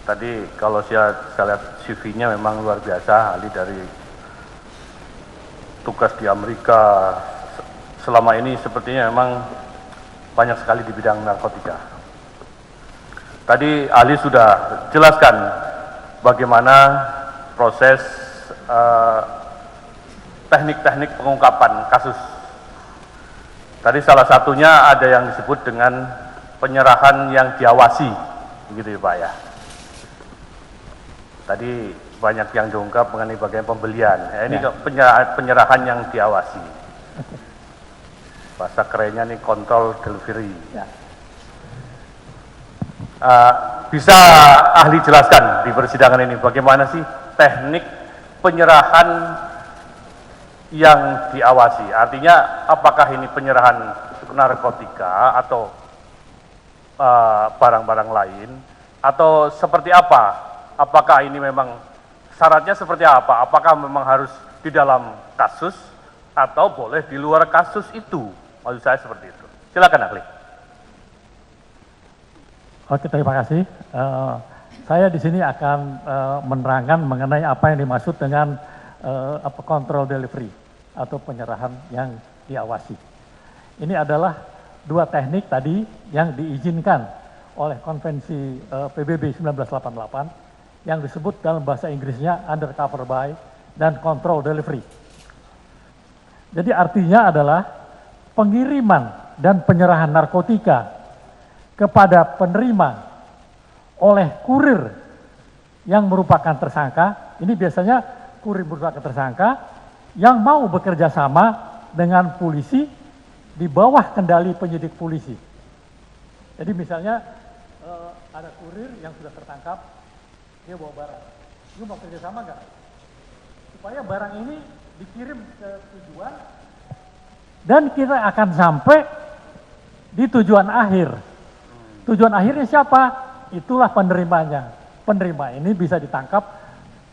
Tadi kalau saya lihat CV-nya memang luar biasa, ahli dari tugas di Amerika. Selama ini sepertinya memang banyak sekali di bidang narkotika. Tadi ahli sudah jelaskan bagaimana proses teknik-teknik pengungkapan kasus. Tadi salah satunya ada yang disebut dengan penyerahan yang diawasi, begitu ya Pak ya. Tadi banyak yang diungkap mengenai bagaimana pembelian. Ini penyerahan yang diawasi. Bahasa kerennya nih control delivery. Ya. Bisa ahli jelaskan di persidangan ini bagaimana sih teknik penyerahan yang diawasi? Artinya apakah ini penyerahan narkotika atau barang-barang lain atau seperti apa? Apakah ini memang syaratnya seperti apa? Apakah memang harus di dalam kasus atau boleh di luar kasus itu? Maksud saya seperti itu. Silakan ahli. Oke, terima kasih. Saya di sini akan menerangkan mengenai apa yang dimaksud dengan control delivery atau penyerahan yang diawasi. Ini adalah dua teknik tadi yang diizinkan oleh Konvensi PBB 1988 yang disebut dalam bahasa Inggrisnya undercover buy dan control delivery. Jadi artinya adalah pengiriman dan penyerahan narkotika kepada penerima oleh kurir yang merupakan tersangka. Ini biasanya kurir merupakan tersangka yang mau bekerja sama dengan polisi di bawah kendali penyidik polisi. Jadi misalnya ada kurir yang sudah tertangkap, dia bawa barang. Lu mau kerja sama nggak? Supaya barang ini dikirim ke tujuan dan kita akan sampai di tujuan akhir. Tujuan akhirnya siapa? Itulah penerimanya. Penerima ini bisa ditangkap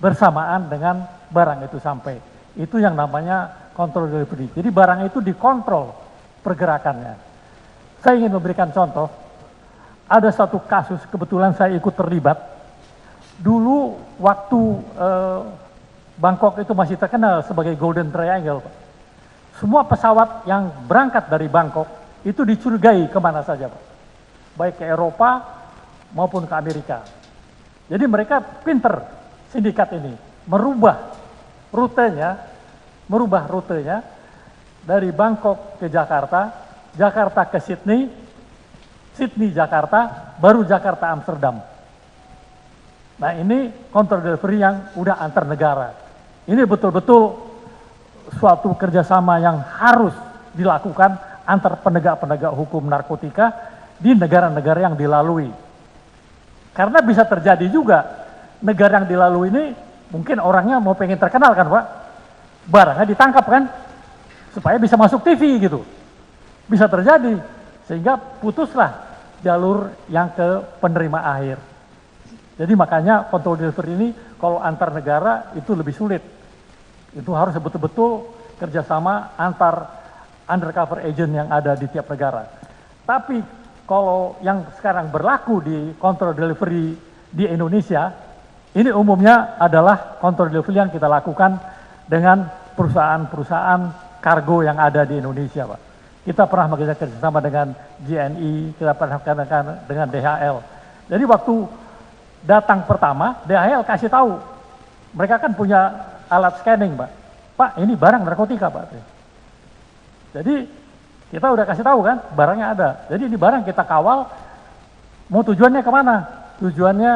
bersamaan dengan barang itu sampai. Itu yang namanya control delivery. Jadi barang itu dikontrol pergerakannya. Saya ingin memberikan contoh. Ada satu kasus kebetulan saya ikut terlibat. Dulu waktu Bangkok itu masih terkenal sebagai Golden Triangle, Pak. Semua pesawat yang berangkat dari Bangkok itu dicurigai kemana saja, Pak. Baik ke Eropa maupun ke Amerika. Jadi mereka pinter sindikat ini merubah rutenya dari Bangkok ke Jakarta, Jakarta ke Sydney, Sydney Jakarta, baru Jakarta Amsterdam. Nah ini counter delivery yang udah antar negara. Ini betul-betul suatu kerjasama yang harus dilakukan antar penegak-penegak hukum narkotika di negara-negara yang dilalui. Karena bisa terjadi juga negara yang dilalui ini mungkin orangnya mau pengen terkenal kan Pak, barangnya ditangkap kan, supaya bisa masuk TV gitu. Bisa terjadi, sehingga putuslah jalur yang ke penerima akhir. Jadi makanya control delivery ini kalau antar negara itu lebih sulit. Itu harus betul-betul kerjasama antar undercover agent yang ada di tiap negara. Tapi kalau yang sekarang berlaku di control delivery di Indonesia, ini umumnya adalah control delivery yang kita lakukan dengan perusahaan-perusahaan kargo yang ada di Indonesia, Pak. Kita pernah bekerja sama dengan JNE, kita pernah bekerja dengan DHL. Jadi waktu datang pertama, DHL kasih tahu, mereka kan punya alat scanning, Pak. Pak, ini barang narkotika, Pak. Jadi kita udah kasih tahu kan, barangnya ada. Jadi ini barang kita kawal, mau tujuannya kemana? Tujuannya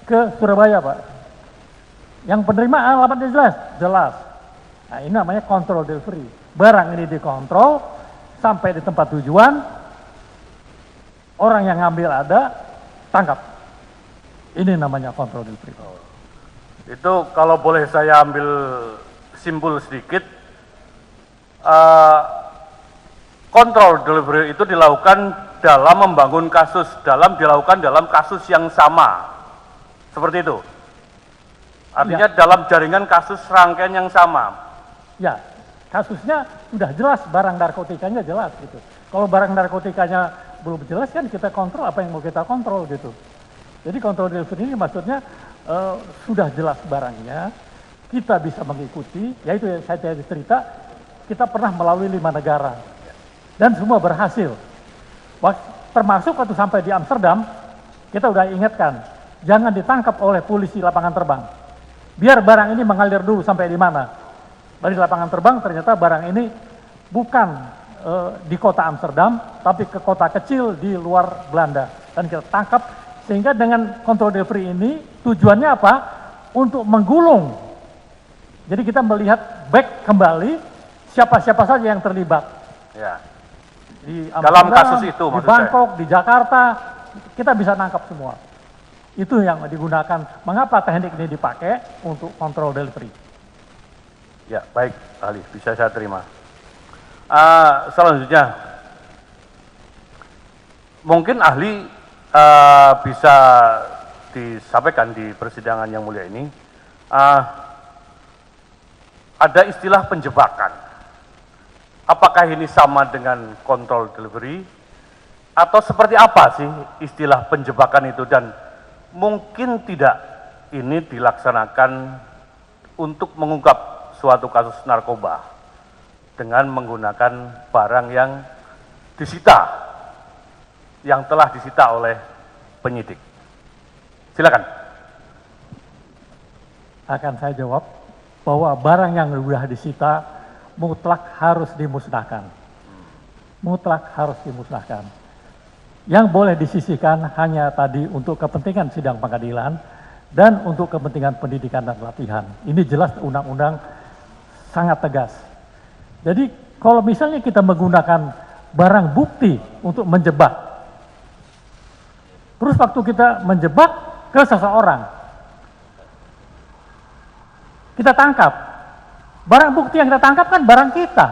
ke Surabaya, Pak. Yang penerimaan alamatnya jelas? Jelas. Nah ini namanya control delivery. Barang ini dikontrol, sampai di tempat tujuan, orang yang ngambil ada, tangkap. Ini namanya control delivery. Itu kalau boleh saya ambil simpul sedikit, control delivery itu dilakukan dalam membangun kasus, dilakukan dalam kasus yang sama. Seperti itu. Artinya ya, dalam jaringan kasus rangkaian yang sama. Ya, kasusnya sudah jelas, barang narkotikanya jelas gitu. Kalau barang narkotikanya belum jelas kan kita kontrol apa yang mau kita kontrol gitu. Jadi control delivery ini maksudnya sudah jelas barangnya, kita bisa mengikuti, yaitu yang saya tadi cerita, kita pernah melalui 5 negara dan semua berhasil. Termasuk waktu sampai di Amsterdam, kita udah ingatkan, jangan ditangkap oleh polisi lapangan terbang. Biar barang ini mengalir dulu sampai di mana. Dari lapangan terbang ternyata barang ini bukan di kota Amsterdam, tapi ke kota kecil di luar Belanda. Dan kita tangkap, sehingga dengan control delivery ini tujuannya apa? Untuk menggulung. Jadi kita melihat back kembali siapa-siapa saja yang terlibat. Ya. Di Dalam Amsterdam, kasus itu di maksud Bangkok, di Jakarta, kita bisa nangkap semua. Itu yang digunakan. Mengapa teknik ini dipakai untuk control delivery? Ya, baik, ahli, bisa saya terima. Selanjutnya, mungkin ahli bisa disampaikan di persidangan yang mulia ini, ada istilah penjebakan. Apakah ini sama dengan control delivery? Atau seperti apa sih istilah penjebakan itu? Dan mungkin tidak ini dilaksanakan untuk mengungkap suatu kasus narkoba dengan menggunakan barang yang disita, yang telah disita oleh penyidik. Silakan. Akan saya jawab bahwa barang yang sudah disita mutlak harus dimusnahkan. Mutlak harus dimusnahkan. Yang boleh disisihkan hanya tadi untuk kepentingan sidang pengadilan dan untuk kepentingan pendidikan dan latihan. Ini jelas undang-undang sangat tegas. Jadi kalau misalnya kita menggunakan barang bukti untuk menjebak, terus waktu kita menjebak ke seseorang, kita tangkap, barang bukti yang kita tangkap kan barang kita.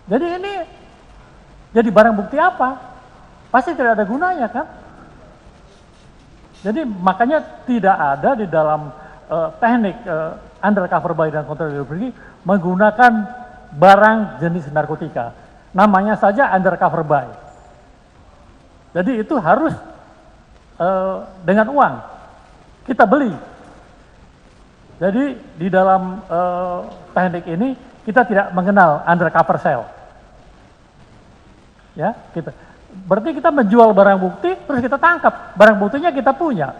Jadi ini jadi barang bukti apa? Pasti tidak ada gunanya kan? Jadi makanya tidak ada di dalam teknik undercover buy dan control delivery menggunakan barang jenis narkotika. Namanya saja undercover buy. Jadi itu harus dengan uang. Kita beli. Jadi di dalam teknik ini kita tidak mengenal undercover sale. Ya, kita. Berarti kita menjual barang bukti terus kita tangkap. Barang buktinya kita punya.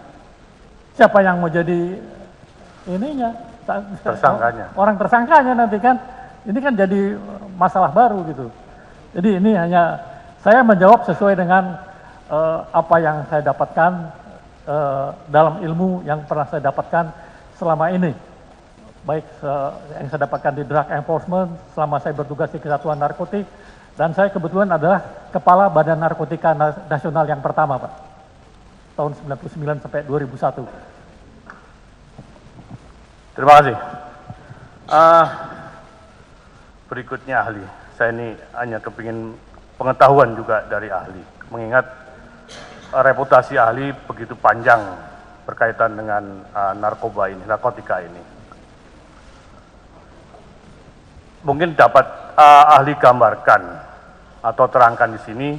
Siapa yang mau jadi ininya? Tersangkanya. Orang tersangkanya nanti kan. Ini kan jadi masalah baru gitu. Jadi ini hanya saya menjawab sesuai dengan apa yang saya dapatkan dalam ilmu yang pernah saya dapatkan selama ini. Baik yang saya dapatkan di drug enforcement selama saya bertugas di Kesatuan Narkotik, dan saya kebetulan adalah Kepala Badan Narkotika Nasional yang pertama, Pak. Tahun 99 sampai 2001. Terima kasih. Berikutnya ahli. Saya ini hanya kepingin pengetahuan juga dari ahli. Mengingat reputasi ahli begitu panjang berkaitan dengan narkoba ini, narkotika ini. Mungkin dapat ahli gambarkan atau terangkan di sini,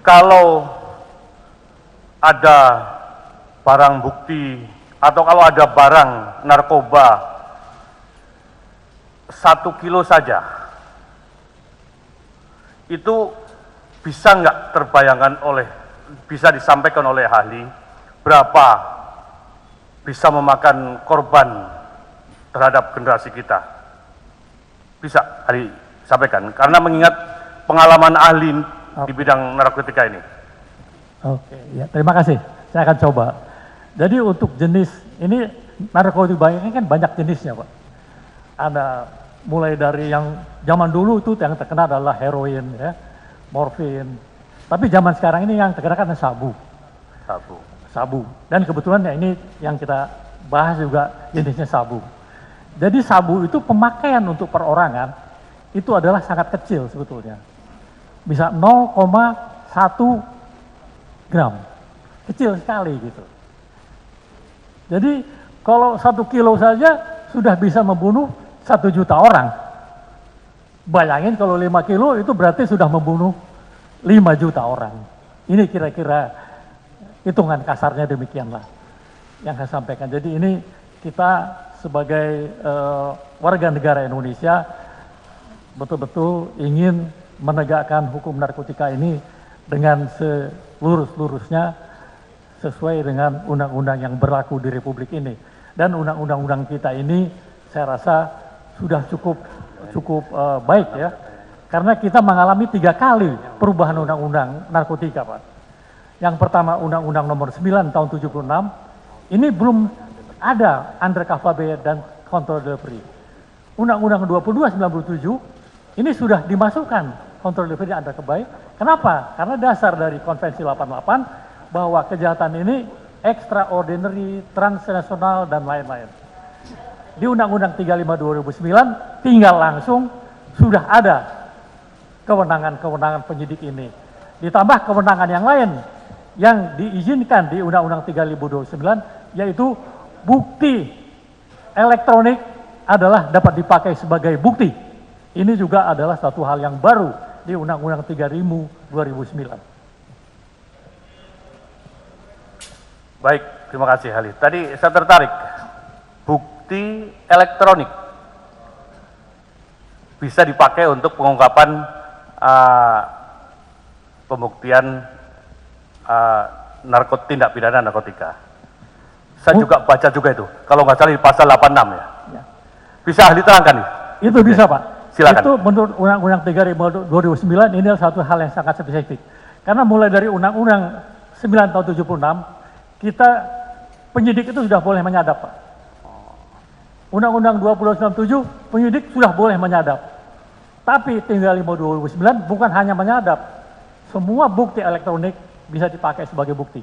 kalau ada barang bukti atau kalau ada barang narkoba 1 kilo saja, itu bisa nggak terbayangkan bisa disampaikan oleh ahli berapa bisa memakan korban terhadap generasi kita? Bisa ahli sampaikan, karena mengingat pengalaman ahli di bidang narkotika ini. Oke, ya terima kasih. Saya akan coba. Jadi untuk jenis ini narkotika ini kan banyak jenisnya, Pak. Ada mulai dari yang zaman dulu itu yang terkenal adalah heroin, ya, morfin. Tapi zaman sekarang ini yang terkenal kan sabu. Sabu. Dan kebetulan ya ini yang kita bahas juga jenisnya sabu. Jadi sabu itu pemakaian untuk perorangan itu adalah sangat kecil sebetulnya. Bisa 0,1 gram. Kecil sekali gitu. Jadi kalau 1 kilo saja sudah bisa membunuh 1 juta orang. Bayangin kalau 5 kilo itu berarti sudah membunuh 5 juta orang. Ini kira-kira Hitungan kasarnya demikianlah yang saya sampaikan. Jadi ini kita sebagai warga negara Indonesia betul-betul ingin menegakkan hukum narkotika ini dengan selurus-lurusnya sesuai dengan undang-undang yang berlaku di Republik ini. Dan undang-undang kita ini saya rasa sudah cukup baik ya. Karena kita mengalami 3 kali perubahan undang-undang narkotika, Pak. Yang pertama Undang-Undang Nomor 9 tahun 76, ini belum ada undercover buyer dan control delivery. Undang-Undang 2297 ini sudah dimasukkan control delivery dan undercover buyer. Kenapa? Karena dasar dari Konvensi 88 bahwa kejahatan ini extraordinary, transnasional, dan lain-lain. Di Undang-Undang 35 2009 tinggal langsung sudah ada kewenangan-kewenangan penyidik ini. Ditambah kewenangan yang lain yang diizinkan di Undang-Undang 35 2009, yaitu bukti elektronik adalah dapat dipakai sebagai bukti. Ini juga adalah satu hal yang baru di Undang-Undang 3000 2009. Baik, terima kasih Halid. Tadi saya tertarik, bukti elektronik bisa dipakai untuk pengungkapan pembuktian tindak pidana narkotika. Saya juga baca juga itu, kalau nggak salah di pasal 86 ya. Bisa ahli terangkan nih? Itu bisa Pak. Silakan. Itu menurut Undang-Undang 3000 2009 ini adalah satu hal yang sangat spesifik. Karena mulai dari Undang-Undang 9 tahun 76, kita penyidik itu sudah boleh menyadap Pak. Undang-Undang 2097 penyidik sudah boleh menyadap. Tapi 35 2009 bukan hanya menyadap, semua bukti elektronik bisa dipakai sebagai bukti.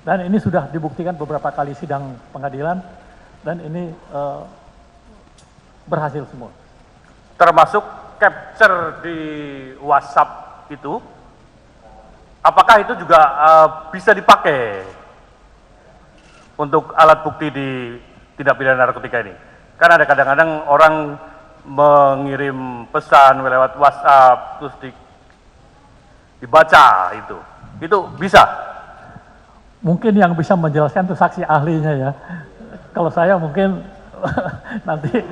Dan ini sudah dibuktikan beberapa kali sidang pengadilan, dan ini berhasil semua. Termasuk capture di WhatsApp itu, apakah itu juga bisa dipakai untuk alat bukti di tindak pidana narkotika ini? Karena ada kadang-kadang orang mengirim pesan lewat WhatsApp terus dibaca itu bisa. Mungkin yang bisa menjelaskan itu saksi ahlinya ya. Kalau saya mungkin nanti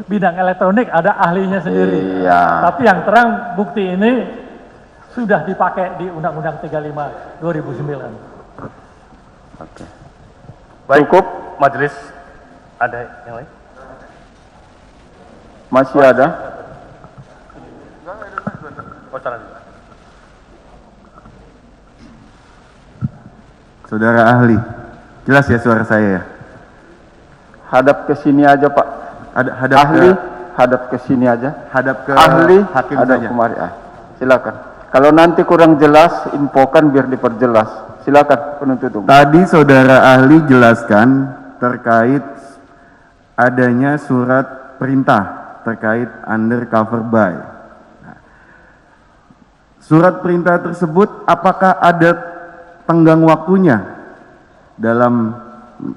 bidang elektronik ada ahlinya sendiri. Iya. Tapi yang terang bukti ini sudah dipakai di Undang-Undang 35 2009. Oke. Baik, Cukup? majelis ada yang lain? Masih ada? Oh, salah juga. Saudara ahli, jelas ya suara saya ya? Hadap ke sini aja Pak. Hadap Ahli, hadap ke sini aja. Hadap ke Ahli, hakim hadap saja. kemari. Silakan. Kalau nanti kurang jelas, infokan biar diperjelas. Silakan penuntut umum. Tadi saudara ahli jelaskan terkait adanya surat perintah terkait undercover buy. Nah, surat perintah tersebut apakah ada tenggang waktunya dalam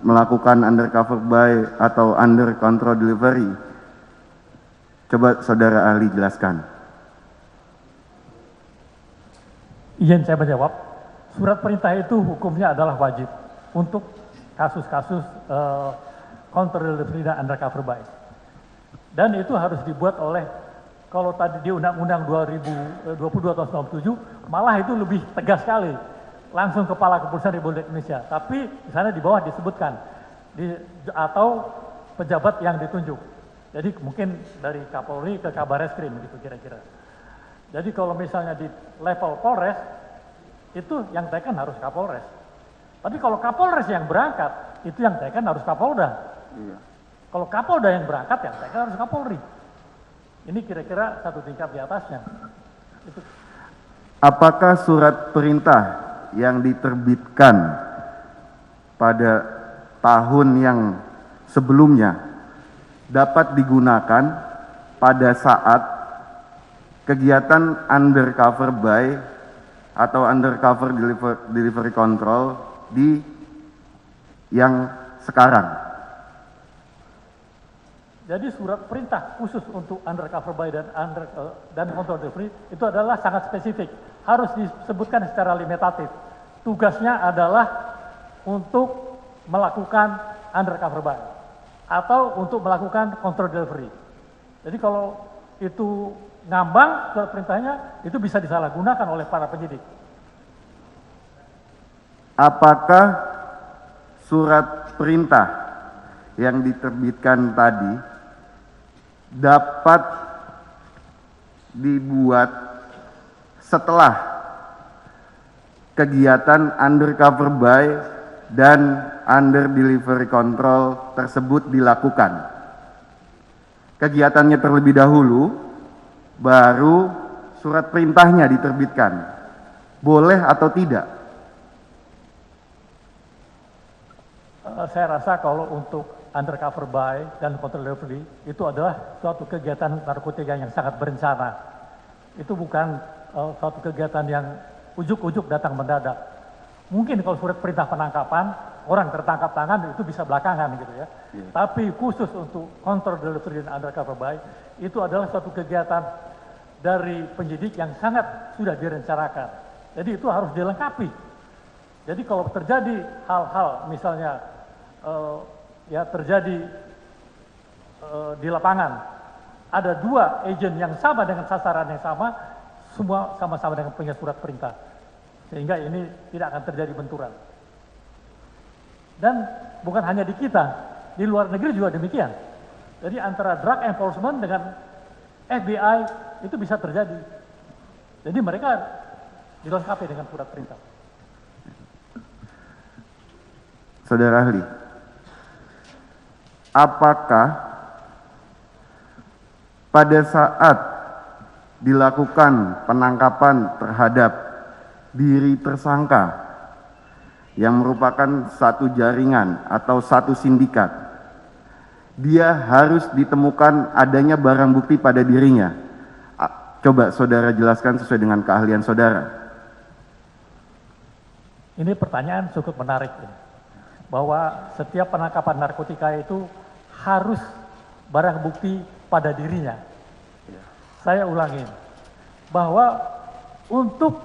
melakukan undercover buy atau under control delivery? Coba saudara ahli jelaskan. Izin saya menjawab, surat perintah itu hukumnya adalah wajib untuk kasus-kasus counter delivery dan undercover buy. Dan itu harus dibuat oleh, kalau tadi di Undang-Undang 2022 tahun 97, malah itu lebih tegas sekali. Langsung Kepala Kepolisian Republik Indonesia. Tapi di sana di bawah disebutkan, atau pejabat yang ditunjuk. Jadi mungkin dari Kapolri ke Kabareskrim gitu kira-kira. Jadi kalau misalnya di level Polres, itu yang tekan harus Kapolres. Tapi kalau Kapolres yang berangkat, itu yang tekan harus Kapolda. Iya. Kalau Kapolda yang berangkat, yang tekan harus Kapolri. Ini kira-kira satu tingkat di atasnya. Itu. Apakah surat perintah yang diterbitkan pada tahun yang sebelumnya dapat digunakan pada saat kegiatan undercover buy atau undercover delivery control di yang sekarang? Jadi surat perintah khusus untuk undercover buy dan control delivery itu adalah sangat spesifik. Harus disebutkan secara limitatif. tugasnya adalah untuk melakukan undercover buy atau untuk melakukan control delivery. Jadi kalau itu ngambang surat perintahnya, itu bisa disalahgunakan oleh para penyidik. Apakah surat perintah yang diterbitkan tadi dapat dibuat setelah kegiatan undercover buy dan under delivery control tersebut dilakukan? Kegiatannya terlebih dahulu, baru surat perintahnya diterbitkan. Boleh atau tidak? Saya rasa kalau untuk undercover buy dan control delivery itu adalah suatu kegiatan narkotika yang sangat berencana. Itu bukan suatu kegiatan yang ujuk-ujuk datang mendadak. Mungkin kalau surat perintah penangkapan, orang tertangkap tangan itu bisa belakangan gitu ya. Tapi khusus untuk control delivery dan undercover buy, itu adalah suatu kegiatan dari penyidik yang sangat sudah direncanakan. Jadi itu harus dilengkapi. Jadi kalau terjadi hal-hal misalnya terjadi di lapangan, ada dua agen yang sama dengan sasaran yang sama, semua sama-sama dengan punya surat perintah. Sehingga ini tidak akan terjadi benturan. Dan bukan hanya di kita, di luar negeri juga demikian. Jadi antara drug enforcement dengan FBI itu bisa terjadi. Jadi mereka dilengkapi dengan surat perintah. Saudara ahli, apakah pada saat dilakukan penangkapan terhadap diri tersangka yang merupakan satu jaringan atau satu sindikat, dia harus ditemukan adanya barang bukti pada dirinya? Coba saudara jelaskan sesuai dengan keahlian saudara. Ini pertanyaan cukup menarik ya. Bahwa setiap penangkapan narkotika itu harus barang bukti pada dirinya. Saya ulangi, bahwa untuk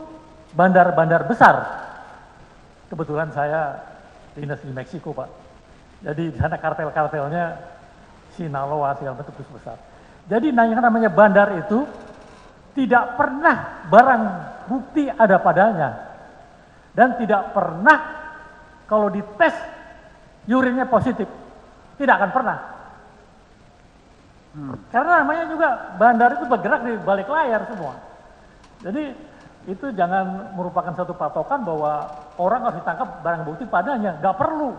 bandar-bandar besar, kebetulan saya dinas di Meksiko Pak, jadi di sana kartel-kartelnya Sinaloa segala bentuk besar. Jadi yang namanya bandar itu tidak pernah barang bukti ada padanya, dan tidak pernah kalau dites urinnya positif, tidak akan pernah. Karena namanya juga bandar itu bergerak di balik layar semua. Jadi itu jangan merupakan satu patokan bahwa orang harus ditangkap barang bukti padanya, nggak perlu.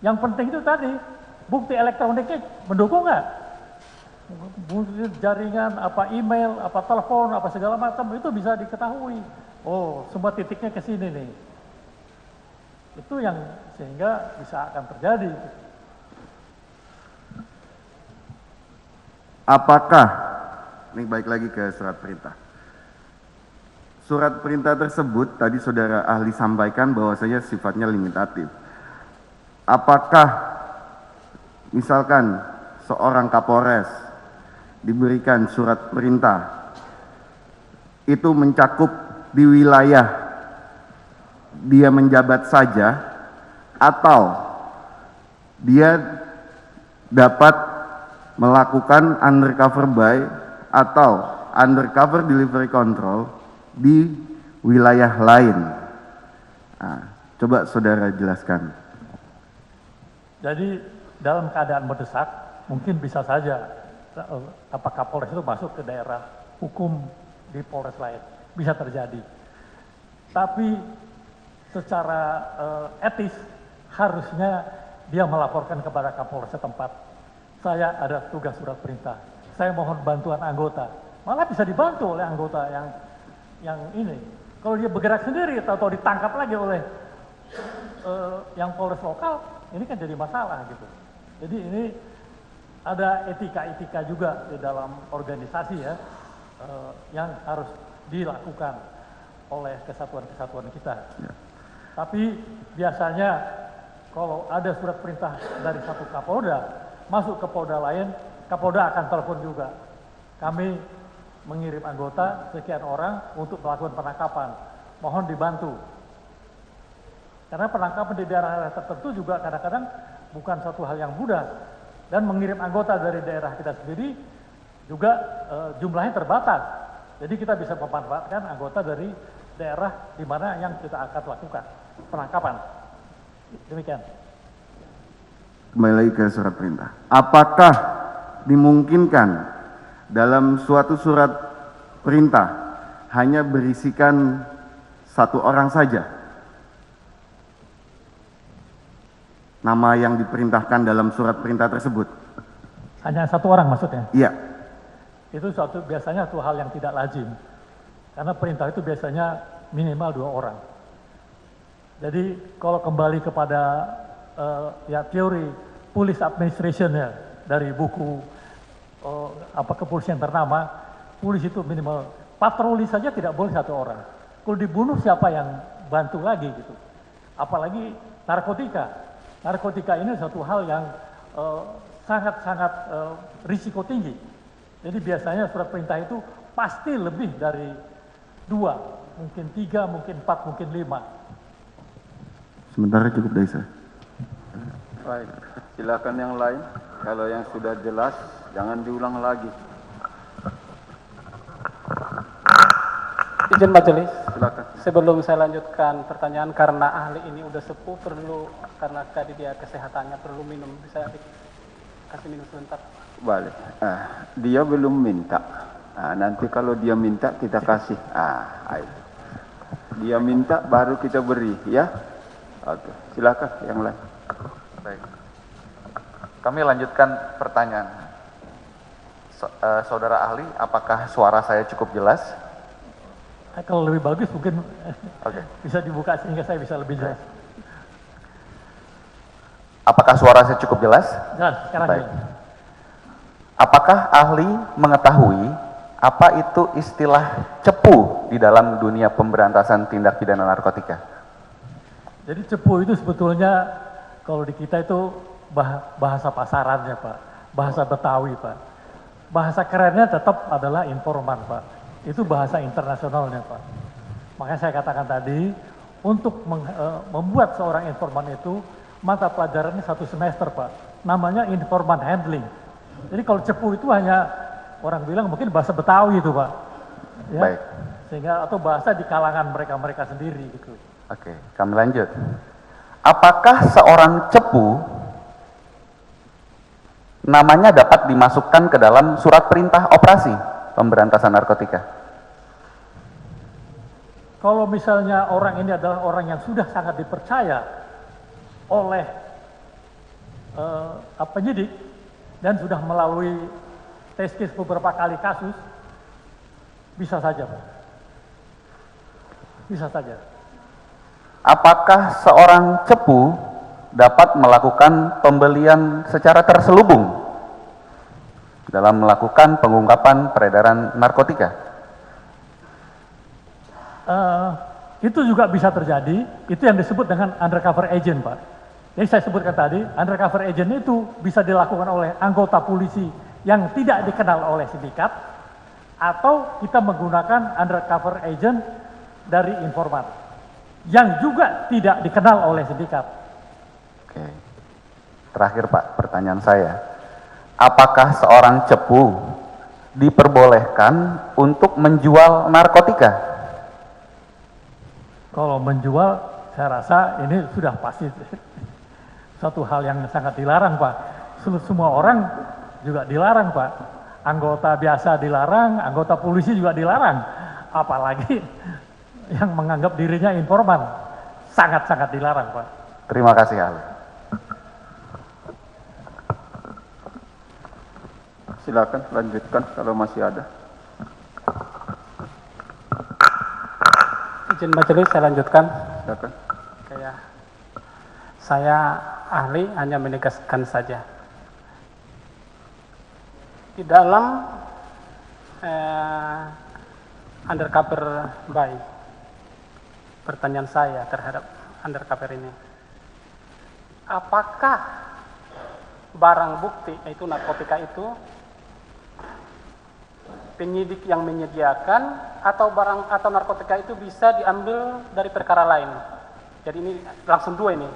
Yang penting itu tadi, bukti elektroniknya mendukung nggak? Bukti jaringan, apa email, apa telepon, apa segala macam, itu bisa diketahui. Oh, semua titiknya ke sini nih. Itu yang sehingga bisa akan terjadi. Apakah, ini baik lagi ke surat perintah. Surat perintah tersebut tadi saudara ahli sampaikan bahwasanya sifatnya limitatif. Apakah misalkan seorang Kapolres diberikan surat perintah itu mencakup di wilayah dia menjabat saja, atau dia dapat melakukan undercover buy atau undercover delivery control di wilayah lain? Nah, coba saudara jelaskan. Jadi dalam keadaan mendesak, mungkin bisa saja apakah Polres itu masuk ke daerah hukum di Polres lain, bisa terjadi. Tapi secara etis harusnya dia melaporkan kepada Kapolres setempat. Saya ada tugas surat perintah, saya mohon bantuan anggota. Malah bisa dibantu oleh anggota yang ini. Kalau dia bergerak sendiri atau ditangkap lagi oleh yang Polres lokal, ini kan jadi masalah gitu. Jadi ini ada etika-etika juga di dalam organisasi ya, yang harus dilakukan oleh kesatuan-kesatuan kita. Ya. Tapi biasanya kalau ada surat perintah dari satu Kapolda masuk ke Polda lain, Kapolda akan telepon juga. Kami mengirim anggota sekian orang untuk melakukan penangkapan. Mohon dibantu. Karena penangkapan di daerah tertentu juga kadang-kadang bukan suatu hal yang mudah. Dan mengirim anggota dari daerah kita sendiri juga jumlahnya terbatas. Jadi kita bisa memanfaatkan anggota dari daerah di mana yang kita akan lakukan penangkapan. Demikian. Kembali lagi ke surat perintah. Apakah dimungkinkan dalam suatu surat perintah hanya berisikan satu orang saja nama yang diperintahkan dalam surat perintah tersebut? Hanya satu orang maksudnya? Iya. Itu biasanya satu hal yang tidak lazim. Karena perintah itu biasanya minimal 2 orang. Jadi kalau kembali kepada teori police administration ya dari buku kepolisian ternama, polisi itu minimal patroli saja tidak boleh 1 orang. Kalau dibunuh siapa yang bantu lagi gitu. Apalagi narkotika. Narkotika ini satu hal yang sangat-sangat risiko tinggi. Jadi biasanya surat perintah itu pasti lebih dari 2, mungkin 3, mungkin 4, mungkin 5. Sementara cukup dari saya. Baik, silakan yang lain. Kalau yang sudah jelas, jangan diulang lagi. Izin majelis, Silakan. sebelum saya lanjutkan pertanyaan, karena ahli ini udah sepuh, karena tadi dia kesehatannya perlu minum, bisa kasih minum sebentar. Balik. Dia belum minta. Nanti kalau dia minta kita kasih. Ayo. Dia minta baru kita beri, ya. Oke, silakan yang lain. Baik. Kami lanjutkan pertanyaan. Saudara ahli, apakah suara saya cukup jelas? Kalau lebih bagus mungkin bisa dibuka sehingga saya bisa lebih jelas. Apakah suara saya cukup jelas? Jelas, sekarang Baik. jelas. Apakah ahli mengetahui apa itu istilah cepu di dalam dunia pemberantasan tindak pidana narkotika? Jadi cepu itu sebetulnya kalau di kita itu bahasa pasarannya Pak, bahasa Betawi Pak. Bahasa kerennya tetap adalah informan Pak. Itu bahasa internasionalnya Pak. Makanya saya katakan tadi, untuk membuat seorang informan itu, mata pelajarannya 1 semester Pak. Namanya informan handling. Jadi kalau cepu itu hanya orang bilang mungkin bahasa Betawi itu Pak. Ya? Baik. Sehingga atau bahasa di kalangan mereka sendiri gitu. Oke, kami lanjut. Apakah seorang cepu namanya dapat dimasukkan ke dalam surat perintah operasi pemberantasan narkotika? Kalau misalnya orang ini adalah orang yang sudah sangat dipercaya oleh penyidik dan sudah melalui tes case beberapa kali kasus, bisa saja Pak. Bisa saja. Apakah seorang cepu dapat melakukan pembelian secara terselubung dalam melakukan pengungkapan peredaran narkotika? Itu juga bisa terjadi, itu yang disebut dengan undercover agent Pak. Jadi saya sebutkan tadi, undercover agent itu bisa dilakukan oleh anggota polisi yang tidak dikenal oleh sindikat, atau kita menggunakan undercover agent dari informan yang juga tidak dikenal oleh sindikat. Oke. Terakhir Pak, pertanyaan saya. Apakah seorang cepu diperbolehkan untuk menjual narkotika? Kalau menjual, saya rasa ini sudah pasti satu hal yang sangat dilarang Pak. Semua orang juga dilarang Pak. Anggota biasa dilarang, anggota polisi juga dilarang. Apalagi yang menganggap dirinya informan. Sangat-sangat dilarang Pak. Terima kasih ahli. Silakan lanjutkan kalau masih ada. Izin majelis, saya lanjutkan. Silakan. Kayak saya ahli hanya menegaskan saja. Di dalam undercover buy, pertanyaan saya terhadap undercover ini, apakah barang bukti yaitu narkotika itu penyidik yang menyediakan, atau barang atau narkotika itu bisa diambil dari perkara lain? Jadi ini langsung dua ini.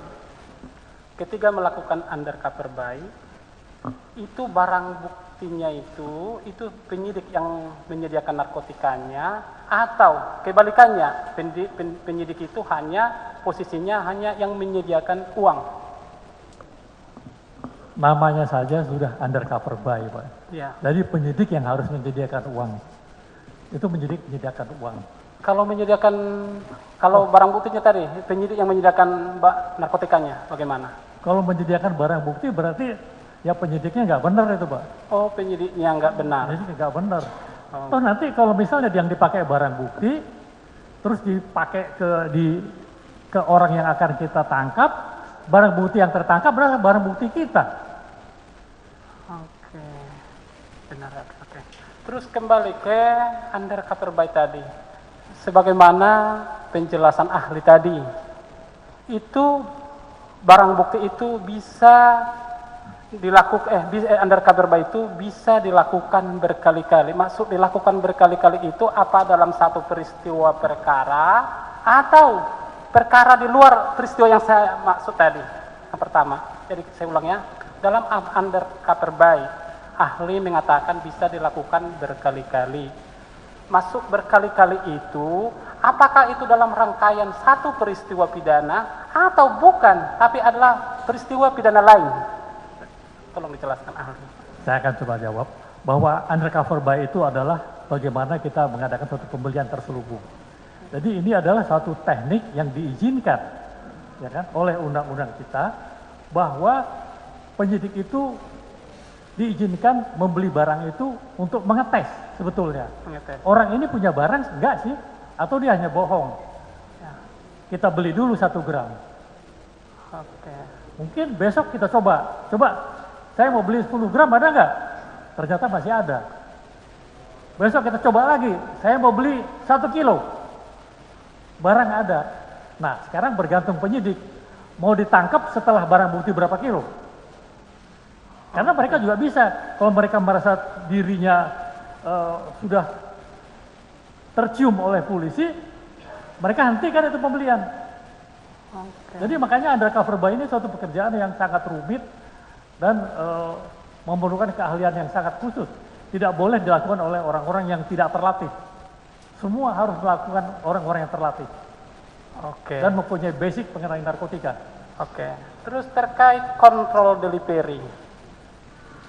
Ketika melakukan undercover buy, itu barang buktinya itu penyidik yang menyediakan narkotikanya, atau kebalikannya, penyidik itu posisinya hanya yang menyediakan uang. Namanya saja sudah undercover buy, Pak. Ya. Jadi penyidik yang harus menyediakan uang. Itu penyidik menyediakan uang. Kalau barang buktinya tadi, penyidik yang menyediakan narkotikanya, bagaimana? Kalau menyediakan barang bukti berarti ya penyidiknya nggak benar itu, Pak. Oh, penyidiknya nggak benar. Jadi nggak benar. Oh. Toh nanti kalau misalnya yang dipakai barang bukti, terus dipakai ke orang yang akan kita tangkap, barang bukti yang tertangkap adalah barang bukti kita. Oke, benar. Oke. Terus kembali ke undercover buy tadi. Sebagaimana penjelasan ahli tadi, itu barang bukti itu bisa dilakukan, undercover buy itu bisa dilakukan berkali-kali. Maksud dilakukan berkali-kali itu apa dalam satu peristiwa perkara atau perkara di luar peristiwa yang saya maksud tadi. Yang pertama, jadi saya ulang ya, dalam undercover buy ahli mengatakan bisa dilakukan berkali-kali. Masuk berkali-kali itu, apakah itu dalam rangkaian satu peristiwa pidana atau bukan, tapi adalah peristiwa pidana lain? Tolong dijelaskan ahli. Saya akan coba jawab bahwa undercover buy itu adalah bagaimana kita mengadakan suatu pembelian terselubung. Jadi ini adalah satu teknik yang diizinkan, ya kan, oleh undang-undang kita, bahwa penyidik itu diizinkan membeli barang itu untuk mengetes sebetulnya. Mengetes. Orang ini punya barang enggak sih? Atau dia hanya bohong? Ya. Kita beli dulu 1 gram. Oke. Mungkin besok kita coba, saya mau beli 10 gram ada enggak? Ternyata masih ada. Besok kita coba lagi, saya mau beli 1 kilo. Barang ada. Nah, sekarang bergantung penyidik. Mau ditangkap setelah barang bukti berapa kilo? Karena mereka juga bisa, kalau mereka merasa dirinya sudah tercium oleh polisi, mereka hentikan itu pembelian. Okay. Jadi makanya undercover buy ini suatu pekerjaan yang sangat rumit dan memerlukan keahlian yang sangat khusus. Tidak boleh dilakukan oleh orang-orang yang tidak terlatih. Semua harus dilakukan orang-orang yang terlatih. Oke. Dan mempunyai basic mengenai narkotika. Oke. Terus terkait kontrol delivery.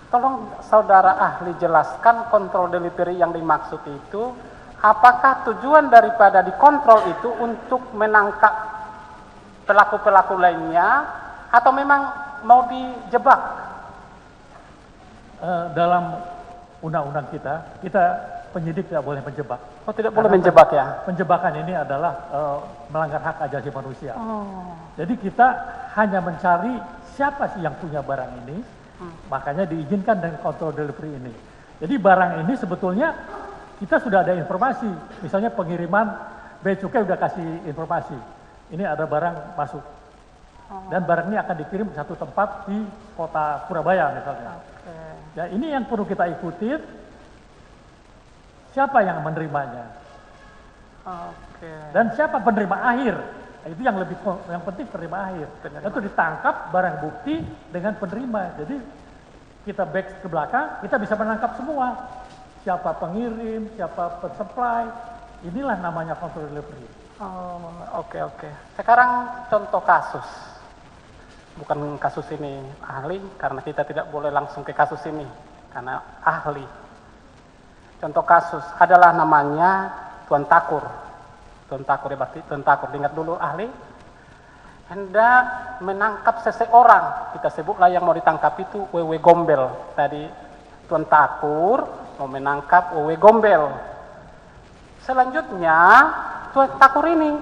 Tolong saudara ahli jelaskan kontrol delivery yang dimaksud itu, apakah tujuan daripada dikontrol itu untuk menangkap pelaku-pelaku lainnya atau memang mau dijebak? Dalam undang-undang kita penyidik tidak boleh menjebak. Oh, tidak boleh menjebak ya? Penjebakan ini adalah melanggar hak asasi manusia. Oh. Jadi kita hanya mencari siapa sih yang punya barang ini, makanya diizinkan dengan kontrol delivery ini. Jadi barang ini sebetulnya kita sudah ada informasi, misalnya pengiriman bea cukai sudah kasih informasi, ini ada barang masuk, dan barang ini akan dikirim ke satu tempat di kota Surabaya misalnya. Ya ini yang perlu kita ikuti, siapa yang menerimanya, dan siapa penerima akhir. Itu yang penting penerima akhir. Itu ditangkap barang bukti dengan penerima. Jadi kita back ke belakang, kita bisa menangkap semua. Siapa pengirim, siapa pensupply. Inilah namanya kontrol delivery. Oh, oke. Sekarang contoh kasus. Bukan kasus ini ahli, karena kita tidak boleh langsung ke kasus ini, karena ahli. Contoh kasus adalah namanya Tuan Takur. Tuan Takur, ingat dulu ahli, hendak menangkap seseorang, kita sebutlah yang mau ditangkap itu Wewe Gombel. Tadi Tuan Takur mau menangkap Wewe Gombel. Selanjutnya Tuan Takur ini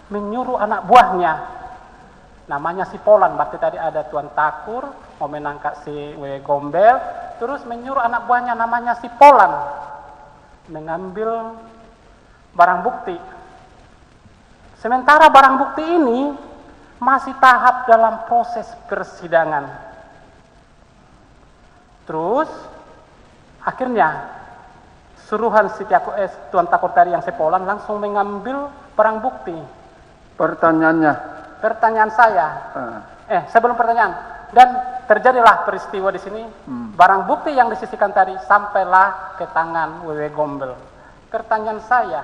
menyuruh anak buahnya, namanya si Polan. Berarti tadi ada Tuan Takur mau menangkap si Wewe Gombel, terus menyuruh anak buahnya namanya si Polan mengambil barang bukti. Sementara barang bukti ini masih tahap dalam proses persidangan. Terus akhirnya suruhan si Tuan Takur tadi yang sepolan langsung mengambil barang bukti. Pertanyaannya, Pertanyaan saya, sebelum pertanyaan, dan terjadilah peristiwa di sini, barang bukti yang disisikan tadi sampailah ke tangan WW Gombel. Pertanyaan saya,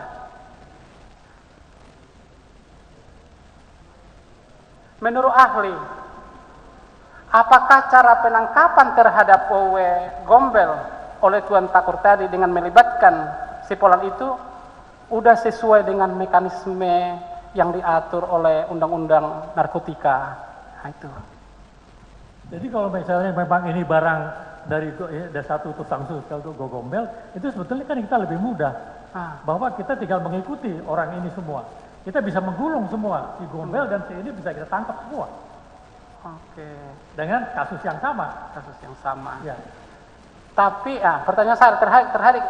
menurut ahli, apakah cara penangkapan terhadap WW Gombel oleh Tuan Takur tadi dengan melibatkan si Polan itu udah sesuai dengan mekanisme yang diatur oleh Undang-Undang Narkotika? Nah, itu. Jadi kalau misalnya memang ini barang dari satu tukang sus ke Gombel, itu sebetulnya kan kita lebih mudah. Bahwa kita tinggal mengikuti orang ini semua. Kita bisa menggulung semua, si Gombel dan si ini bisa kita tangkap semua. Oke. Dengan kasus yang sama. Kasus yang sama. Ya. Tapi, pertanyaan saya terhadap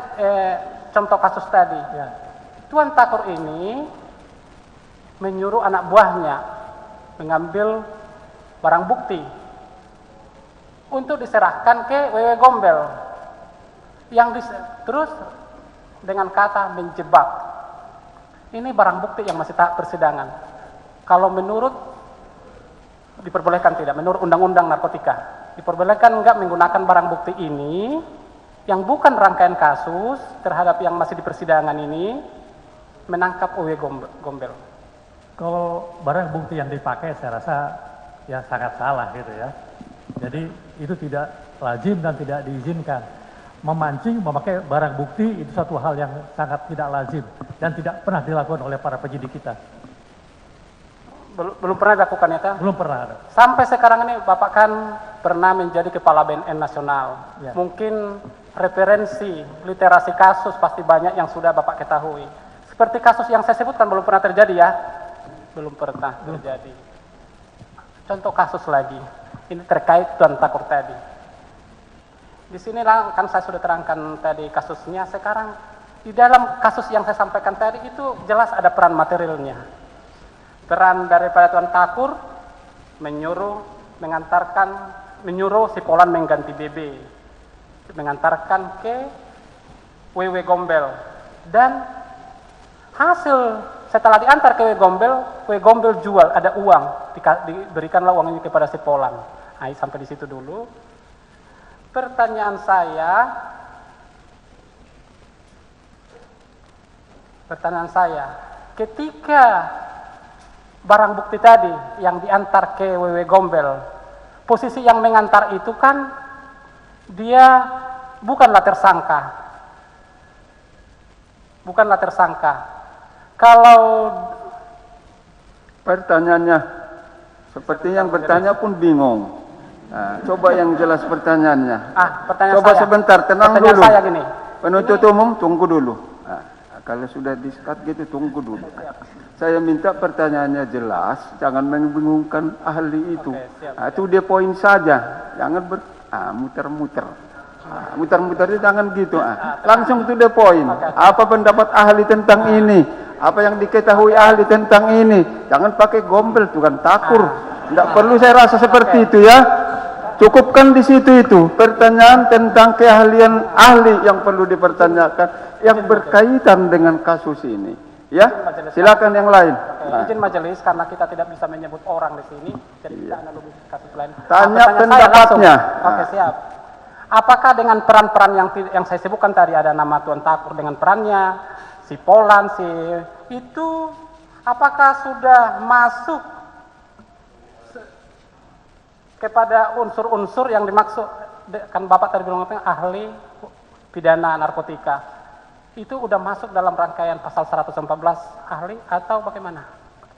contoh kasus tadi. Ya. Tuan Takur ini menyuruh anak buahnya mengambil barang bukti untuk diserahkan ke WW Gombel yang terus dengan kata menjebak. Ini barang bukti yang masih tahap persidangan. Kalau menurut diperbolehkan tidak, menurut Undang-Undang Narkotika diperbolehkan enggak menggunakan barang bukti ini yang bukan rangkaian kasus terhadap yang masih di persidangan ini menangkap WW Gombel? Kalau barang bukti yang dipakai saya rasa ya sangat salah gitu ya. Jadi itu tidak lazim dan tidak diizinkan. Memancing, memakai barang bukti itu satu hal yang sangat tidak lazim dan tidak pernah dilakukan oleh para penyidik kita. Belum pernah dilakukan ya, Kang? Belum pernah ada. Sampai sekarang ini Bapak kan pernah menjadi Kepala BNN Nasional. Ya. Mungkin referensi, literasi kasus pasti banyak yang sudah Bapak ketahui. Seperti kasus yang saya sebutkan belum pernah terjadi ya? Belum pernah terjadi. Contoh kasus lagi. Ini terkait Tuan Takur tadi. Di sinilah kan saya sudah terangkan tadi kasusnya. Sekarang di dalam kasus yang saya sampaikan tadi itu jelas ada peran materialnya. Peran daripada Tuan Takur menyuruh si Polan mengganti BB, mengantarkan ke WW Gombel, dan hasil setelah diantar ke WW Gombel jual, ada uang, diberikanlah uang ini kepada si Polan. Nah, sampai di situ dulu. Pertanyaan saya, ketika barang bukti tadi yang diantar ke WW Gombel, posisi yang mengantar itu kan dia bukanlah tersangka. Kalau pertanyaannya seperti yang bertanya pun bingung. Nah, coba yang jelas pertanyaannya. Pertanyaan coba saya. sebentar, tenang Pertanyaan dulu. saya gini. Penuntut umum tunggu dulu. Kalau sudah di-start gitu tunggu dulu. Saya minta pertanyaannya jelas, jangan membingungkan ahli itu. Itu dia poin saja, jangan muter-muter. Muter-muter itu jangan gitu. Langsung to the point. Apa pendapat ahli tentang ini? Apa yang diketahui ahli tentang ini? Jangan pakai Gombel, Tuan Takur. Tidak perlu saya rasa seperti itu ya. Cukupkan di situ itu pertanyaan tentang keahlian ahli yang perlu dipertanyakan yang berkaitan dengan kasus ini. Ya, silakan yang lain. Izin majelis karena kita tidak bisa menyebut orang di sini, jadi kita analogi kasus lain. Tanya pendapatnya. Oke, siap. Apakah dengan peran-peran yang saya sebutkan tadi, ada nama Tuan Takur dengan perannya, si Polan, itu apakah sudah masuk kepada unsur-unsur yang dimaksud, kan Bapak tadi bilang ahli pidana narkotika, itu udah masuk dalam rangkaian pasal 114 ahli atau bagaimana?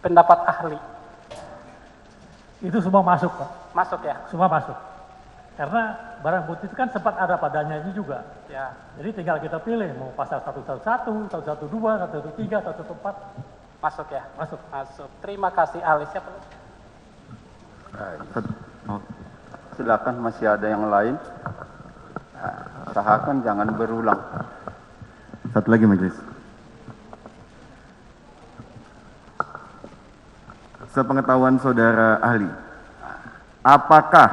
Pendapat ahli. Itu semua masuk, Pak. Masuk ya? Semua masuk. Karena barang bukti itu kan sempat ada padanya ini juga. Ya. Jadi tinggal kita pilih mau pasal 111, 112, 113, 114. Masuk ya? Masuk. Masuk. Terima kasih ahli. Siapa? Silakan, masih ada yang lain. Usahakan jangan berulang. Satu lagi majelis. Sepengetahuan saudara ahli, apakah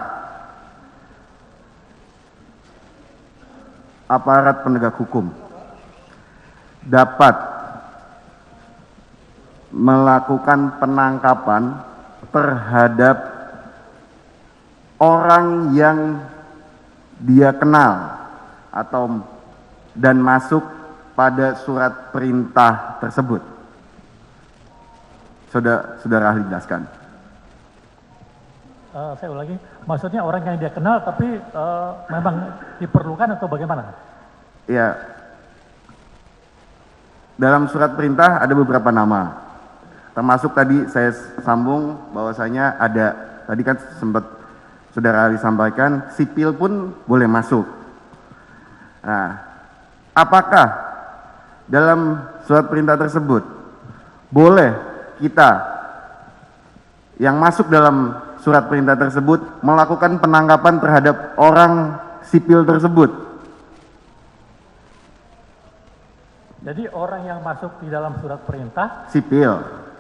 aparat penegak hukum dapat melakukan penangkapan terhadap orang yang dia kenal atau dan masuk pada surat perintah tersebut? Saudara ahli jelaskan. Saya ulangi, maksudnya orang yang dia kenal tapi memang diperlukan atau bagaimana? Ya, dalam surat perintah ada beberapa nama, termasuk tadi saya sambung bahwasanya ada, tadi kan sempat saudara ahli sampaikan, sipil pun boleh masuk. Nah, apakah dalam surat perintah tersebut boleh kita yang masuk dalam surat perintah tersebut melakukan penangkapan terhadap orang sipil tersebut? Jadi orang yang masuk di dalam surat perintah Sipil.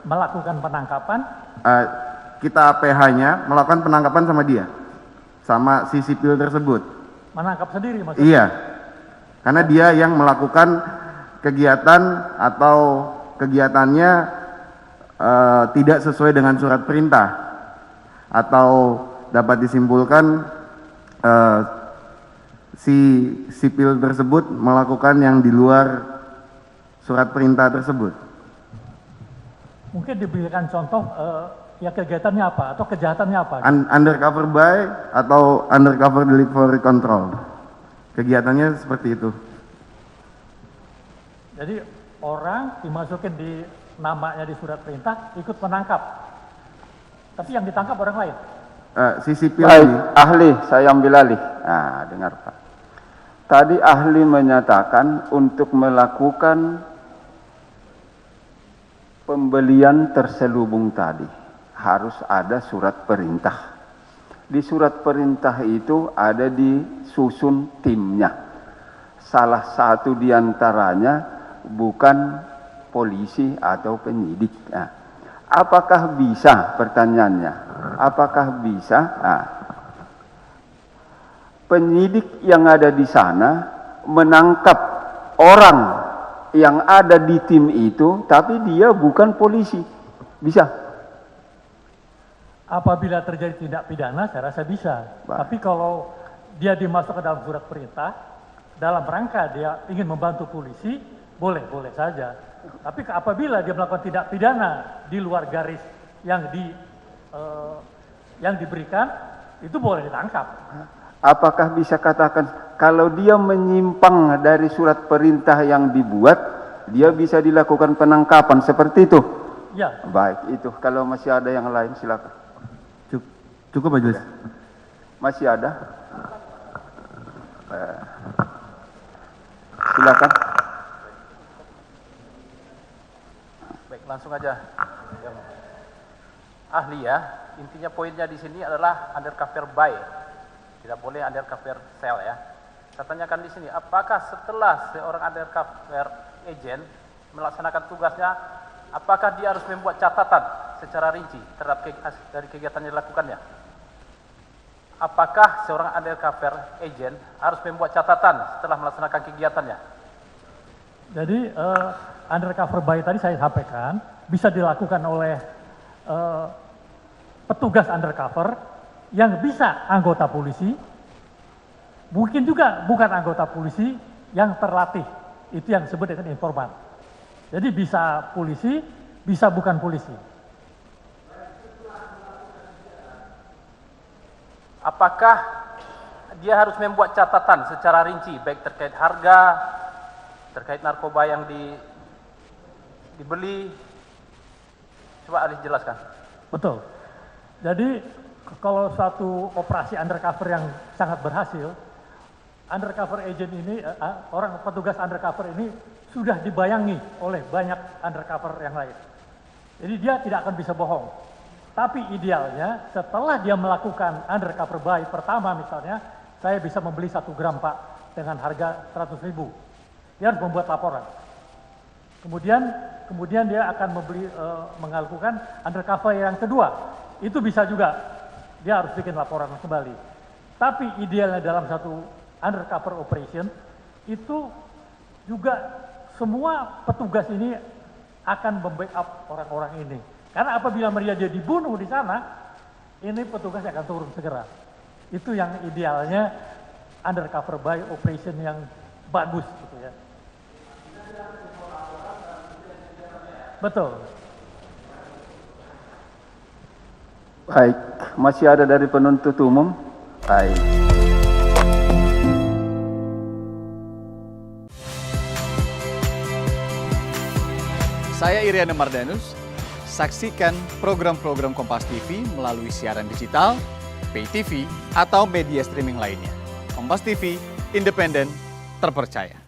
melakukan penangkapan, Kita APH-nya melakukan penangkapan sama dia, sama si sipil tersebut. menangkap sendiri maksudnya? Iya, karena dia yang melakukan kegiatan atau kegiatannya tidak sesuai dengan surat perintah, atau dapat disimpulkan si sipil tersebut melakukan yang di luar surat perintah tersebut. Mungkin diberikan contoh ya kegiatannya apa atau kejahatannya apa? Undercover buy atau undercover delivery control. Kegiatannya seperti itu. Jadi orang dimasukin di namanya di surat perintah ikut menangkap, tapi yang ditangkap orang lain. Si sipil Baik, ini, ahli, saya ambil alih. Nah, dengar Pak. Tadi ahli menyatakan untuk melakukan pembelian terselubung tadi harus ada surat perintah. Di surat perintah itu ada disusun timnya. Salah satu diantaranya bukan polisi atau penyidik. Nah, apakah bisa, pertanyaannya, apakah bisa penyidik yang ada di sana menangkap orang yang ada di tim itu, tapi dia bukan polisi? Bisa? Apabila terjadi tindak pidana, saya rasa bisa. Baik. Tapi kalau dia dimasukkan ke dalam surat perintah, dalam rangka dia ingin membantu polisi, boleh saja. Tapi apabila dia melakukan tindak pidana di luar garis yang diberikan, itu boleh ditangkap. Apakah bisa katakan kalau dia menyimpang dari surat perintah yang dibuat, dia bisa dilakukan penangkapan seperti itu? Ya, Baik, itu. Kalau masih ada yang lain silakan. cukup majelis. Masih ada? Silakan. Baik, langsung aja. Ahli ya, intinya poinnya di sini adalah undercover buy. Tidak boleh undercover sell ya. Saya tanyakan di sini, apakah setelah seorang undercover agent melaksanakan tugasnya, apakah dia harus membuat catatan secara rinci terhadap dari kegiatan yang dilakukannya? Apakah seorang undercover agent harus membuat catatan setelah melaksanakan kegiatannya? jadi undercover buy tadi saya sampaikan bisa dilakukan oleh petugas undercover yang bisa anggota polisi, mungkin juga bukan anggota polisi yang terlatih, itu yang disebut dengan informan. Jadi bisa polisi, bisa bukan polisi. Apakah dia harus membuat catatan secara rinci, baik terkait harga, terkait narkoba yang dibeli? Coba ahli jelaskan. Betul. Jadi kalau suatu operasi undercover yang sangat berhasil, undercover agent ini, orang petugas undercover ini sudah dibayangi oleh banyak undercover yang lain. Jadi dia tidak akan bisa bohong. Tapi idealnya setelah dia melakukan undercover buy pertama misalnya, saya bisa membeli 1 gram Pak dengan harga 100.000. Dia harus membuat laporan. Kemudian dia akan melakukan undercover yang kedua. Itu bisa juga. Dia harus bikin laporan kembali. Tapi idealnya dalam satu undercover operation itu juga semua petugas ini akan membackup orang-orang ini. Karena apabila dia dibunuh di sana, ini petugas akan turun segera. Itu yang idealnya undercover buy operation yang bagus gitu ya. Betul. Baik, masih ada dari penuntut umum? Baik. Saya Iriana Mardanus. Saksikan program-program Kompas TV melalui siaran digital, pay TV, atau media streaming lainnya. Kompas TV, independen, terpercaya.